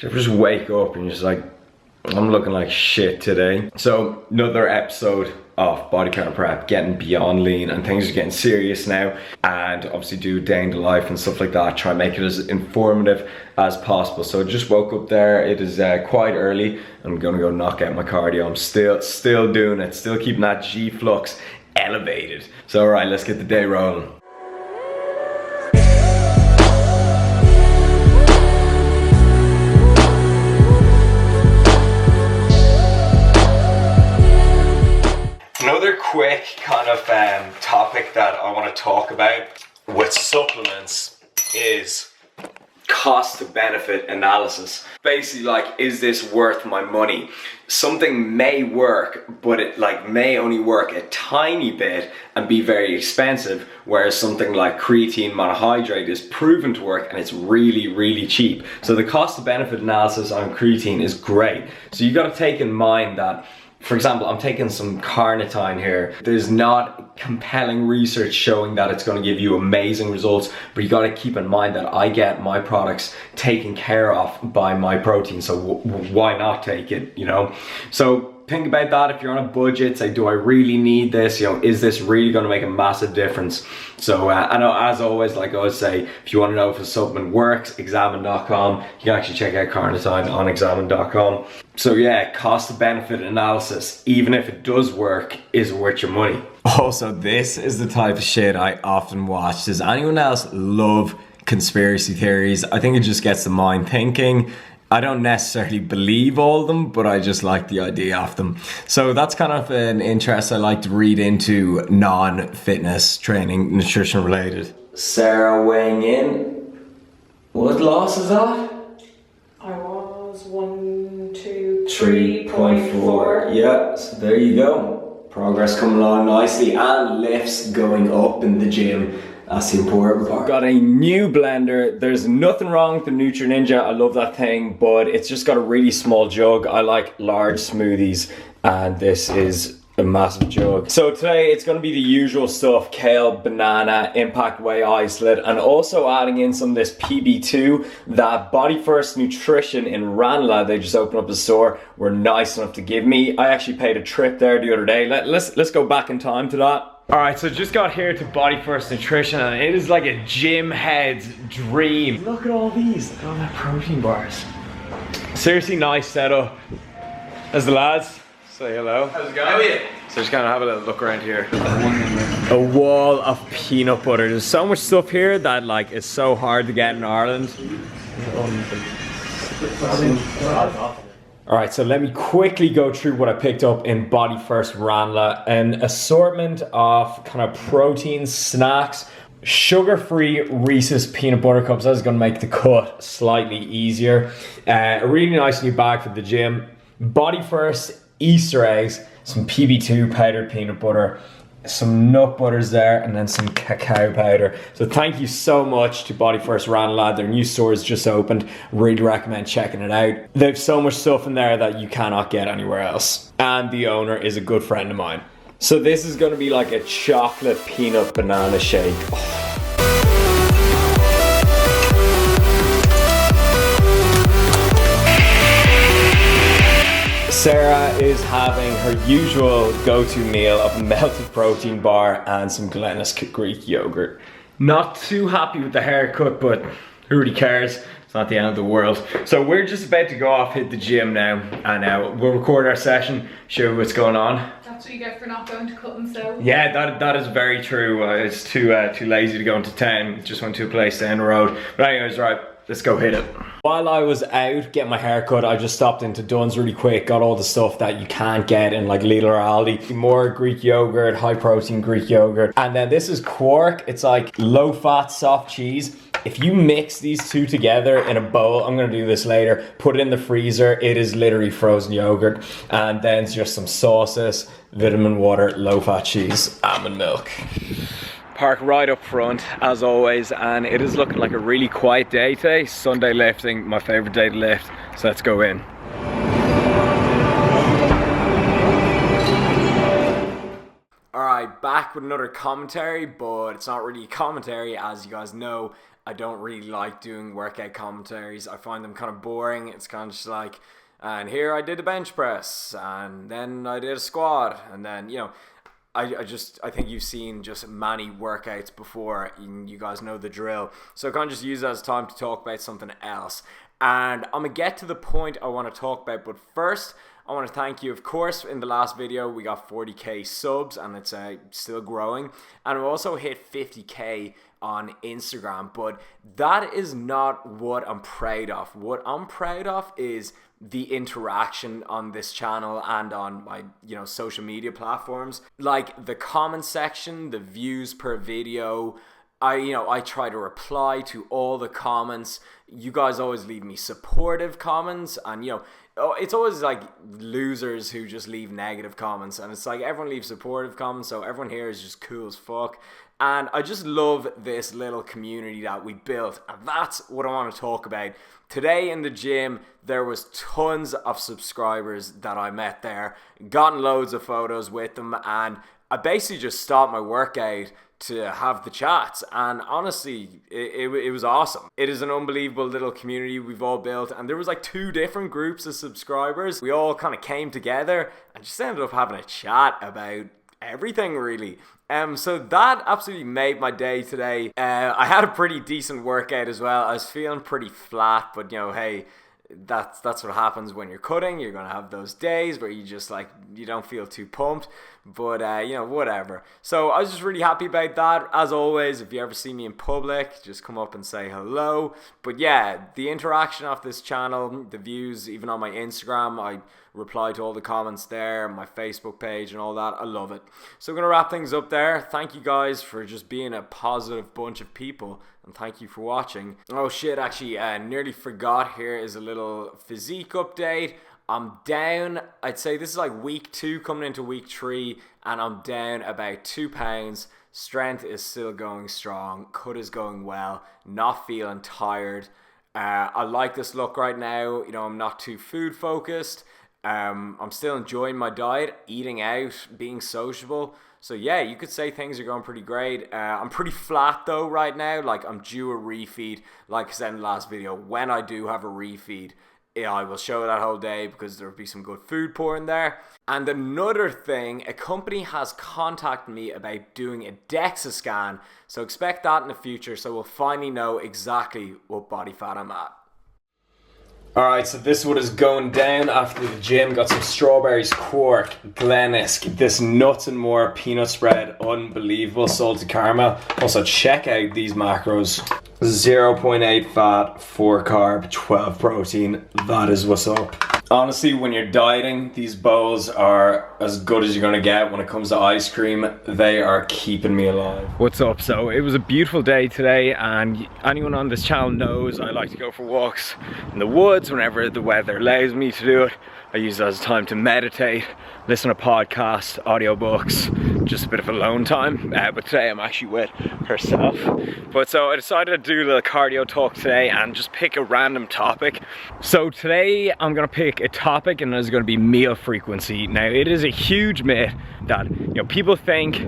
Do you ever just wake up and you're just like, I'm looking like shit today? So another episode of BodyPower Prep, getting beyond lean, and things are getting serious now, and obviously do day in the life and stuff like that, try and make it as informative as possible. So just woke up there, it is quite early. I'm gonna go knock out my cardio. I'm still doing it, still keeping that G-flux elevated. So all right, let's get the day rolling. Another quick kind of topic that I want to talk about with supplements is cost to benefit analysis. Basically, like, is this worth my money? Something may work, but it may only work a tiny bit and be very expensive, whereas something like creatine monohydrate is proven to work and it's really cheap. So the cost to benefit analysis on creatine is great. So you got to take in mind that, for example, I'm taking some carnitine here. There's not compelling research showing that it's going to give you amazing results, but you got to keep in mind that I get my products taken care of by my protein, so why not take it, you know? So think about that. If you're on a budget, say, do I really need this? You know, is this really going to make a massive difference? So I know, as always, like I always say, if you want to know if a supplement works, examine.com. You can actually check out carnitine on examine.com. So yeah, cost to benefit analysis, even if it does work, is worth your money. Also, this is the type of shit I often watch. Does anyone else love conspiracy theories? I think it just gets the mind thinking. I don't necessarily believe all of them, but I just like the idea of them. So that's kind of an interest I like to read into, non-fitness training, nutrition related. Sarah weighing in. What loss is that? I was 3.4. Yeah, so there you go. Progress coming along nicely, and lifts going up in the gym. That's the important part. Got a new blender. There's nothing wrong with the Nutri Ninja. I love that thing, but it's just got a really small jug. I like large smoothies, and this is a massive jug. So today it's going to be the usual stuff: kale, banana, impact whey isolate, and also adding in some of this PB2 that Body First Nutrition in Ranelagh, they just opened up a store, were nice enough to give me. I actually paid a trip there the other day. Let's go back in time to that. Alright, so just got here to Body First Nutrition, and it is like a gym head's dream. Look at all these, look at all that protein bars. Seriously nice setup. As the lads, say hello. How's it going? How are you? So just kind of have a little look around here. A wall of peanut butter. There's so much stuff here that is so hard to get in Ireland. Alright, so let me quickly go through what I picked up in Body First Ranelagh. An assortment of kind of protein snacks, sugar-free Reese's peanut butter cups. That's going to make the cut slightly easier. A really nice new bag for the gym. Body First Easter eggs, some PB2 powdered peanut butter, some nut butters there, and then some cacao powder. So thank you so much to Body First Ranelagh. Their new store has just opened. Really recommend checking it out. They have so much stuff in there that you cannot get anywhere else. And the owner is a good friend of mine. So this is going to be like a chocolate peanut banana shake. Oh. Sarah is having her usual go-to meal of a melted protein bar and some glutinous Greek yogurt. Not too happy with the haircut, but who really cares? It's not the end of the world. So we're just about to go off, hit the gym now, and we'll record our session, show you what's going on. That's what you get for not going to cut and sew. Yeah, that is very true. I was too lazy to go into town. Just went to a place down the road. But anyways, right. Let's go hit it. While I was out getting my hair cut, I just stopped into Dunn's really quick, got all the stuff that you can't get in like Lidl or Aldi. More Greek yogurt, high protein Greek yogurt. And then this is Quark. It's like low fat soft cheese. If you mix these two together in a bowl, I'm gonna do this later, put it in the freezer, it is literally frozen yogurt. And then it's just some sauces, vitamin water, low fat cheese, almond milk. Park right up front as always, and it is looking like a really quiet day today. Sunday lifting, my favorite day to lift, so let's go in. Alright, back with another commentary, but it's not really a commentary. As you guys know, I don't really like doing workout commentaries. I find them kind of boring. It's kind of just like, and here I did a bench press, and then I did a squat, and then, you know, I think you've seen just many workouts before, and you guys know the drill. So I kind of just use that as time to talk about something else. And I'm going to get to the point I want to talk about, but first, I want to thank you. Of course, in the last video, we got 40k subs, and it's still growing. And we also hit 50k on Instagram, but that is not what I'm proud of. What I'm proud of is the interaction on this channel and on my, you know, social media platforms. Like the comment section, the views per video. I try to reply to all the comments. You guys always leave me supportive comments, and you know, it's always like losers who just leave negative comments, and it's like everyone leaves supportive comments, so everyone here is just cool as fuck. And I just love this little community that we built, and that's what I want to talk about. Today in the gym, there was tons of subscribers that I met there, gotten loads of photos with them, and I basically just stopped my workout to have the chats, and honestly, it was awesome. It is an unbelievable little community we've all built, and there was like 2 different groups of subscribers. We all kind of came together and just ended up having a chat about everything, really. So that absolutely made my day today. I had a pretty decent workout as well. I was feeling pretty flat, but you know, hey, that's what happens when you're cutting. You're gonna have those days where you just like, you don't feel too pumped, but you know, whatever. So I was just really happy about that. As always, if you ever see me in public, just come up and say hello. But yeah, the interaction of this channel, the views, even on my Instagram, I reply to all the comments there, my Facebook page and all that. I love it. So I'm gonna wrap things up there. Thank you guys for just being a positive bunch of people, and thank you for watching. Oh shit, actually nearly forgot. Here is a little physique update. I'm down, I'd say this is like week 2 coming into week 3, and I'm down about 2 pounds. Strength is still going strong, cut is going well, not feeling tired. I like this look right now. You know, I'm not too food focused. I'm still enjoying my diet, eating out, being sociable. So yeah, you could say things are going pretty great. I'm pretty flat though right now. Like, I'm due a refeed. Like I said in the last video, when I do have a refeed, I will show that whole day because there'll be some good food porn there. And another thing, a company has contacted me about doing a DEXA scan. So expect that in the future. So we'll finally know exactly what body fat I'm at. Alright, so this is what is going down after the gym. Got some strawberries, quark, Glennisk, this nuts and more peanut spread, unbelievable, salted caramel. Also check out these macros. 0.8 fat, 4 carb, 12 protein. That is what's up. Honestly, when you're dieting, these bowls are as good as you're gonna get when it comes to ice cream. They are keeping me alive. What's up? So it was a beautiful day today, and anyone on this channel knows I like to go for walks in the woods whenever the weather allows me to do it. I use it as time to meditate, listen to podcasts, audiobooks, just a bit of alone time. But today I'm actually with herself. But so I decided to do a little cardio talk today and just pick a random topic. So today I'm gonna pick a topic, and it's gonna be meal frequency. Now, it is a huge myth that, you know, people think,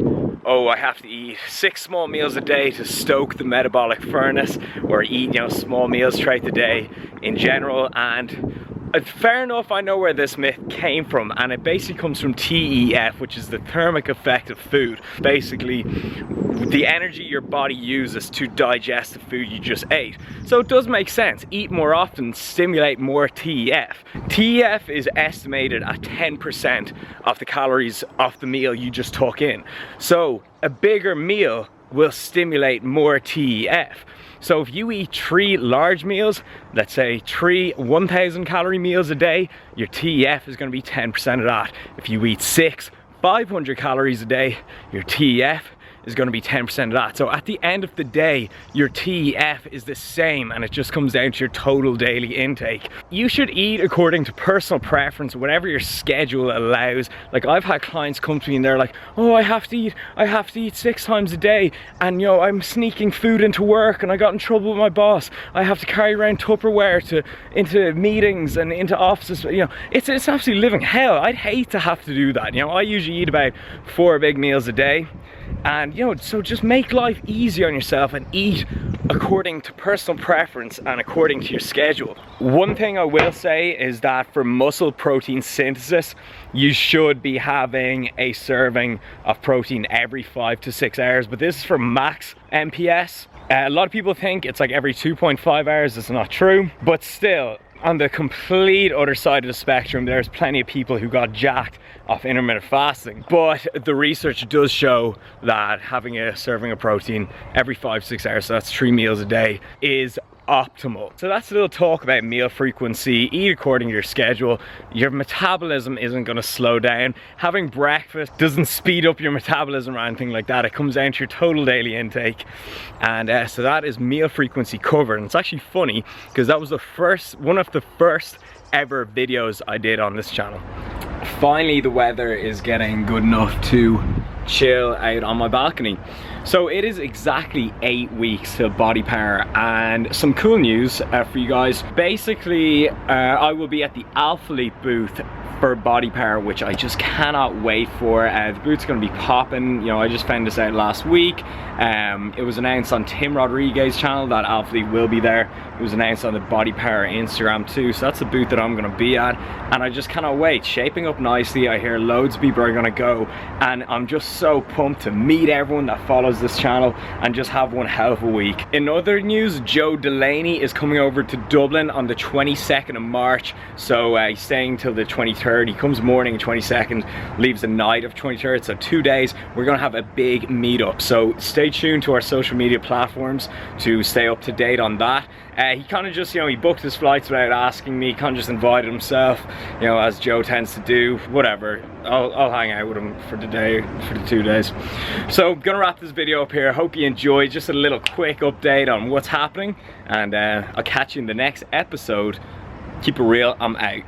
oh, I have to eat 6 small meals a day to stoke the metabolic furnace, or eat, you know, small meals throughout the day in general. And fair enough, I know where this myth came from, and it basically comes from TEF, which is the thermic effect of food. Basically, the energy your body uses to digest the food you just ate. So it does make sense. Eat more often, stimulate more TEF. TEF is estimated at 10% of the calories of the meal you just took in. So a bigger meal will stimulate more TEF. So if you eat 3 large meals, let's say 3 1,000 calorie meals a day, your TEF is going to be 10% of that. If you eat 6 500 calories a day, your TEF is going to be 10% of that. So at the end of the day, your TEF is the same, and it just comes down to your total daily intake. You should eat according to personal preference, whatever your schedule allows. Like, I've had clients come to me and they're like, oh, I have to eat 6 times a day, and you know, I'm sneaking food into work and I got in trouble with my boss. I have to carry around Tupperware into meetings and into offices. You know, it's absolutely living hell. I'd hate to have to do that. You know, I usually eat about 4 big meals a day. And you know, so just make life easy on yourself and eat according to personal preference and according to your schedule. One thing I will say is that for muscle protein synthesis, you should be having a serving of protein every 5 to 6 hours, but this is for max MPS. A lot of people think it's like every 2.5 hours. It's not true, but still, on the complete other side of the spectrum, there's plenty of people who got jacked off intermittent fasting. But the research does show that having a serving of protein every 5-6 hours, so that's 3 meals a day, is optimal. So that's a little talk about meal frequency. Eat according to your schedule. Your metabolism isn't going to slow down. Having breakfast doesn't speed up your metabolism or anything like that. It comes down to your total daily intake. And so that is meal frequency covered. And it's actually funny because that was one of the first ever videos I did on this channel. Finally, the weather is getting good enough to chill out on my balcony. So it is exactly 8 weeks till BodyPower, and some cool news for you guys. Basically, I will be at the Alpha Leap booth for BodyPower, which I just cannot wait for. The booth's gonna be popping. You know, I just found this out last week. It was announced on Tim Rodriguez's channel that Alpha Leap will be there. It was announced on the BodyPower Instagram too, so that's the booth that I'm gonna be at, and I just cannot wait. Shaping up nicely. I hear loads of people are gonna go, and I'm just so pumped to meet everyone that follows this channel and just have one hell of a week. In other news, Joe Delaney is coming over to Dublin on the 22nd of March, so he's staying till the 23rd. He comes morning 22nd, leaves the night of 23rd, so 2 days. We're gonna have a big meetup, so stay tuned to our social media platforms to stay up to date on that. He kind of just, you know, he booked his flights without asking me, kind of just invited himself, you know, as Joe tends to do. Whatever, I'll hang out with him for the day, for the 2 days. So I'm gonna wrap this video up here. Hope you enjoyed. Just a little quick update on what's happening, and I'll catch you in the next episode. Keep it real, I'm out.